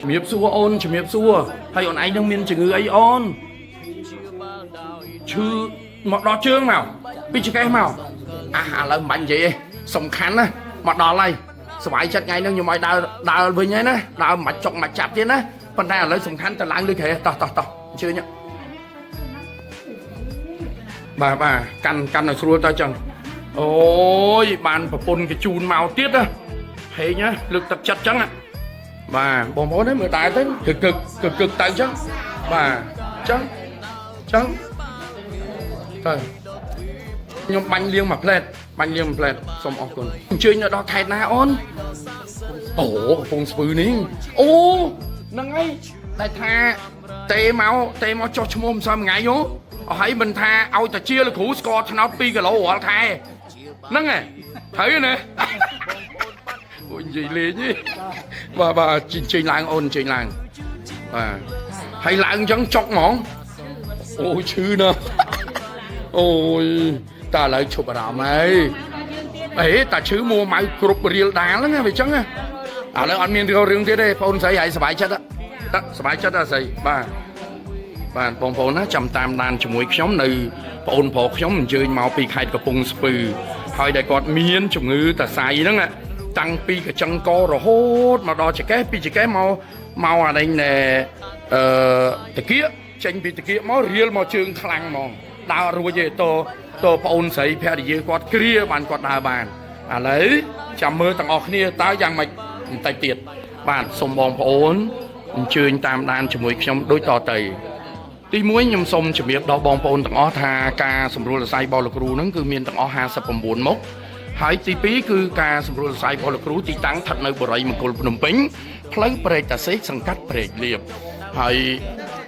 ជំរាបសួរអូនជំរាបសួរហើយអូនឯងនឹងមានជំងឺអីអូនឈឺមកដល់ជើងមកពីចង្កេះមកឥឡូវមិនបាញ់និយាយទេសំខាន់ណាមកដល់ហើយសុបាយចិត្តថ្ងៃនេះខ្ញុំឲ្យដើរវិញហើយណាដើរមិនចុកមិនចាប់ទៀតណាប៉ុន្តែឥឡូវសំខាន់ទៅឡើងលើក្រែតោះអញ្ជើញបាទកាន់ឲ្យស្រួលទៅចឹងអូយបានប្រពន្ធគេជូនមកទៀតណាហេងណាលើកទឹកចិត្តចឹងណាបាទបងប្អូនមើលតែទៅគឹកទៅចឹងបាទចឹងទៅខ្ញុំបាញ់លៀងមួយផ្លែតសូមអរគុណអញ្ជើញទៅដល់ខេត្តណាអូនអូកំពង់ស្ពឺនេះអូហ្នឹងហើយតែថាទេមកចុះឈ្មោះមិនសមថ្ងៃហ៎អស់ហើយមិនថាឲ្យតាជាលោកគ្រូស្ករថ្នោត2គីឡូរាល់ខែហ្នឹងហ៎ហើយណាអូនិយាយលេងទេបាទជិញឡើងអូនជិញឡើងបាទហើយឡើងអញ្ចឹងចុកហ្មងអូឈឺណាស់អូយតាឥឡូវឈប់អារម្មណ៍ហើយអេតាឈឺមួម៉ៅគ្រប់រៀលដាលហ្នឹងវាអញ្ចឹងឥឡូវអត់មានរឿងទៀតទេបងស្រីហើយសុបាយចិត្តសុបាយចិត្តស្រីបាទបងប្អូនណាចាំតាមដានជាមួយខ្ញុំនៅបងប្រុសខ្ញុំអញ្ជើញមកពីខេត្តកំពង់ស្ពឺហើយដែលគាត់មានជំងឺតសៃហ្នឹងតាំងពីកញ្ចឹងករហូតមកដល់ចង្កេះពីចង្កេះមកអានេះតាគៀកចេញពីតាគៀកមករៀលមកជើងខ្លាំងហ្មងដើររួចទេតប្អូនស្រីភរិយាគាត់គ្រាបានគាត់ដើរបានឥឡូវចាំមើលទាំងអស់គ្នាតើយ៉ាងម៉េចបន្តិចទៀតបាទសូមបងប្អូនអញ្ជើញតាមដានជាមួយខ្ញុំដូចតទៅទី1ខ្ញុំសូមជម្រាបដល់បងប្អូនទាំងអស់ថាការសម្រួលសរសៃរបស់លោកគ្រូហ្នឹងគឺមានទាំងអស់59មុខហើយទី2គឺការសម្រួលសរសៃរបស់លោកគ្រូទីតាំងស្ថិតនៅបរិយាមង្គលភ្នំពេញផ្លូវព្រែកតាសេកសង្កាត់ព្រែកលៀបហើយ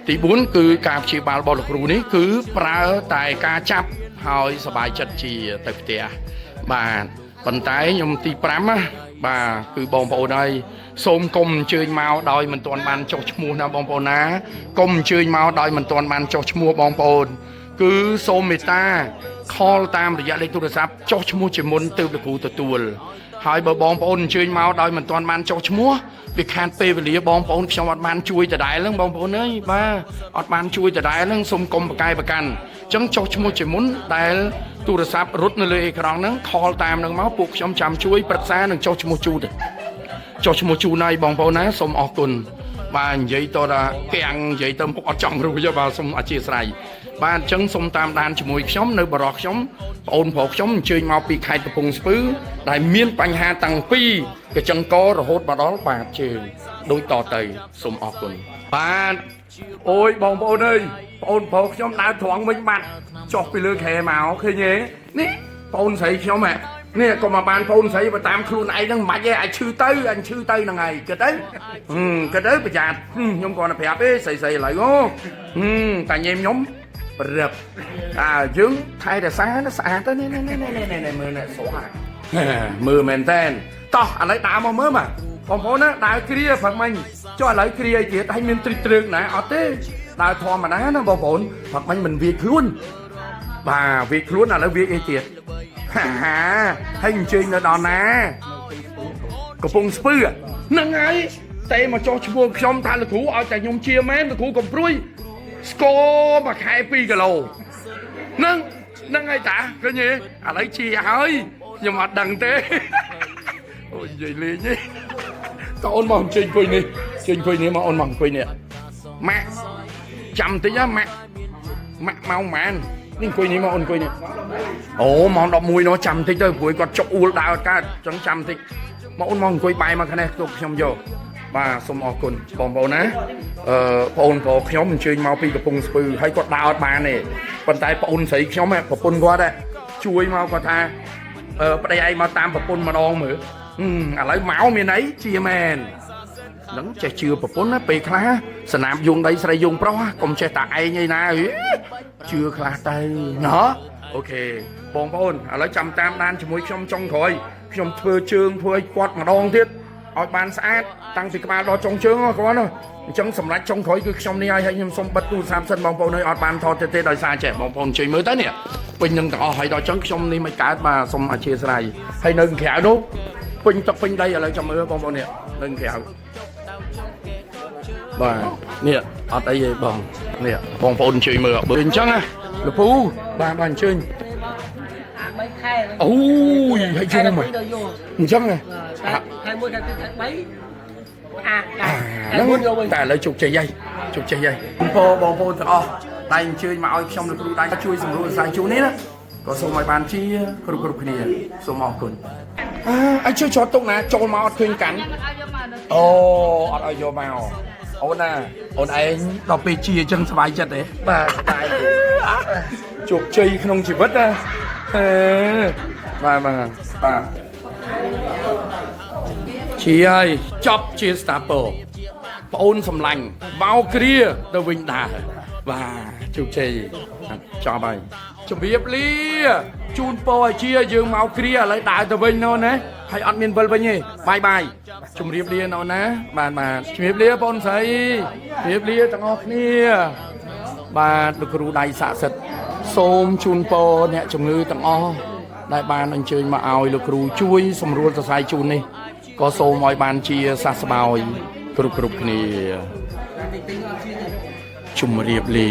ទី4គឺការព្យាបាលរបស់លោកគ្រូនេះគឺប្រើតែការចាប់ហើយសบายចិត្តជាទៅផ្ទះបាទប៉ុន្តែខ្ញុំទី5ណាបាទគឺបងប្អូនហើយសូមកុំអញ្ជើញមកដោយមិនទាន់បានចុះឈ្មោះណាបងប្អូនណាកុំអញ្ជើញមកដោយមិនទាន់បានចុះឈ្មោះបងប្អូនគឺសូមមេត្តា call តាមរយៈលេខទូរស័ព្ទចុះឈ្មោះជាមុនទើបលោកគ្រូទទួលហើយបើបងប្អូនអញ្ជើញមកដោយមិនទាន់បានចុះឈ្មោះវាខាតពេលវេលាបងប្អូនខ្ញុំអត់បានជួយដដែលហ្នឹងបងប្អូនអើយបាទអត់បានជួយដដែលហ្នឹងសូមកុំប្រកែប្រកាន់អញ្ចឹងចុះឈ្មោះជាមុនដែលទូរស័ព្ទរត់នៅលើអេក្រង់ហ្នឹង call តាមហ្នឹងមកពួកខ្ញុំចាំជួយប្រឹក្សានិងចុះឈ្មោះជូនចុះឈ្មោះជូនហើយបងប្អូនណាសូមអរគុណបាទនិយាយតថាកាំងនិយាយទៅពុកអត់ចង់រួចទេបាទសូមអធិស្ឋានបាទអញ្ចឹងសូមតាមដានជាមួយខ្ញុំនៅបរិះខ្ញុំបងអូនប្រុសខ្ញុំអញ្ជើញមកពីខេត្តកំពង់ស្ពឺដែលមានបញ្ហាតាំងពីកញ្ចឹងករហូតមកដល់បាតជើងដូចតទៅសូមអរគុណបាទអូយបងប្អូនអើយបងអូនប្រុសខ្ញុំដើរត្រង់វិញបាត់ចុះពីលើខែមកឃើញទេនេះបងអូនស្រីខ្ញុំហ៎នេះក៏មកបានបងស្រីបើតាមខ្លួនឯងហ្នឹងមិនបាច់ទេអាចឈឺទៅហ្នឹងហើយគិតទៅប្រយ័ត្នខ្ញុំគាត់ទៅប្រាប់ទេស្រីឥឡូវតែញ៉េមខ្ញុំប្រឹបយើងថែរក្សាស្អាតទៅនេះមើលនេះស្រស់មើលមែនតើតោះឥឡូវដើរមកមើលមកបងប្អូនណាដើរគ្រាព្រឹកមិញចុះឥឡូវគ្រាអីទៀតហើយមានទ្រិចត្រឹកណាអត់ទេដើរធម្មតាណាបងប្អូនព្រឹកមិញមិនវាខ្លួនបាទវាខ្លួនឥឡូវវាអីទៀតហើយអញ្ជើញនៅដល់ណាកំពង់ស្ពឺហ្នឹងហើយតែមកចុះឈ្មោះខ្ញុំថាលោកគ្រូឲ្យតែខ្ញុំជាមែនលោកគ្រូកំព្រួយស្គរមួយខែ2គីឡូហ្នឹងហើយតាឃើញទេឥឡូវជាហើយខ្ញុំអត់ដឹងទេអូយនិយាយលេងទេតើអូនមកអញ្ជើញអង្គុយនេះមកអូនមកអង្គុយនេះម៉ាក់ចាំតិចណាម៉ាក់ម៉ោងប៉ុន្មាននេះអង្គុយនេះមកអូនអង្គុយនេះអូម៉ោង11នោះចាំតិចទៅព្រោះគាត់ចុកអួលដើរកើតអញ្ចឹងចាំតិចមកអូនមកអង្គុយបាយមកខាងនេះទុកខ្ញុំយកបាទសូមអរគុណបងប្អូនណាបងប្អូនខ្ញុំអញ្ជើញមកពីកំពង់ស្ពឺហើយគាត់ដើរអត់បានទេប៉ុន្តែបងអូនស្រីខ្ញុំប្រពន្ធគាត់ជួយមកគាត់ថាប្តីឯងមកតាមប្រពន្ធម្ដងមើលឥឡូវមកមានអីជាមែននឹងចេះជឿប្រពន្ធណាពេលខ្លះសនាមយងដីស្រីយងប្រុសកុំចេះតែឯងឯណាជឿខ្លះទៅណោះអូខេបងប្អូនឥឡូវចាំតាមដានជាមួយខ្ញុំចុងក្រោយខ្ញុំធ្វើជើងធ្វើឲ្យគាត់ម្ដងទៀតឲ្យបានស្អាតតាំងពីក្បាលដល់ចុងជើងគាត់ណាអញ្ចឹងសម្រាប់ចុងក្រោយគឺខ្ញុំនេះហើយខ្ញុំសូមបិទទូរស័ព្ទសិនបងប្អូនអត់បានថតទេដោយសារចេះបងប្អូនជួយមើលទៅនេះពេញនឹងទាំងអស់ហើយដល់ចឹងខ្ញុំនេះមិនកើតបាទសូមអធិស្ឋានហើយនៅក្រៅនោះពេញទឹកពេញដីឥឡូវចាំមើលបងប្អូននេះនៅក្រៅ បាទនេះអត់អីទេបងនេះបងប្អូនជួយមើលបើអញ្ចឹងណាលោកពូបាទអញ្ជើញអូយហើយជុំមកអញ្ចឹងណាហ្នឹងតែឥឡូវជោគជ័យហើយជោគជ័យហើយបងប្អូនទាំងអស់តែអញ្ជើញមកឲ្យខ្ញុំលោកគ្រូដៃជួយសម្រួលសាយជូននេះណាក៏សូមឲ្យបានជាគ្រប់គ្នាសូមអរគុណអាចជួយចោតទុកណាចូលមកអត់ឃើញកាន់អូអត់ឲ្យយកមកអូនណាអូនឯងដល់ពេលជាអញ្ចឹងសប្បាយចិត្តទេបាទសប្បាយជោគជ័យក្នុងជីវិតណាបាទជាហើយចប់ជា Stapo ប្អូនសម្លាញ់មកគ្រាទៅវិញដែរបាទជោគជ័យចប់ហើយជំរាបលាជូនពរឲ្យជាយើងមកគ្រាឥឡូវដើរទៅវិញណូនណាហើយអត់មានវិលវិញទេបាយជំរាបលាណូនណាបាទជំរាបលាបងស្រីជំរាបលាទាំងអស់គ្នាបាទលោកគ្រូដៃស័ក្តិសិទ្ធិសូមជូនពរអ្នកជំងឺទាំងអស់ដែលបានអញ្ជើញមកឲ្យលោកគ្រូជួយសម្រួលសរសៃជូននេះក៏សូមឲ្យបានជាសះស្បើយគ្រប់គ្នាជំរាបលា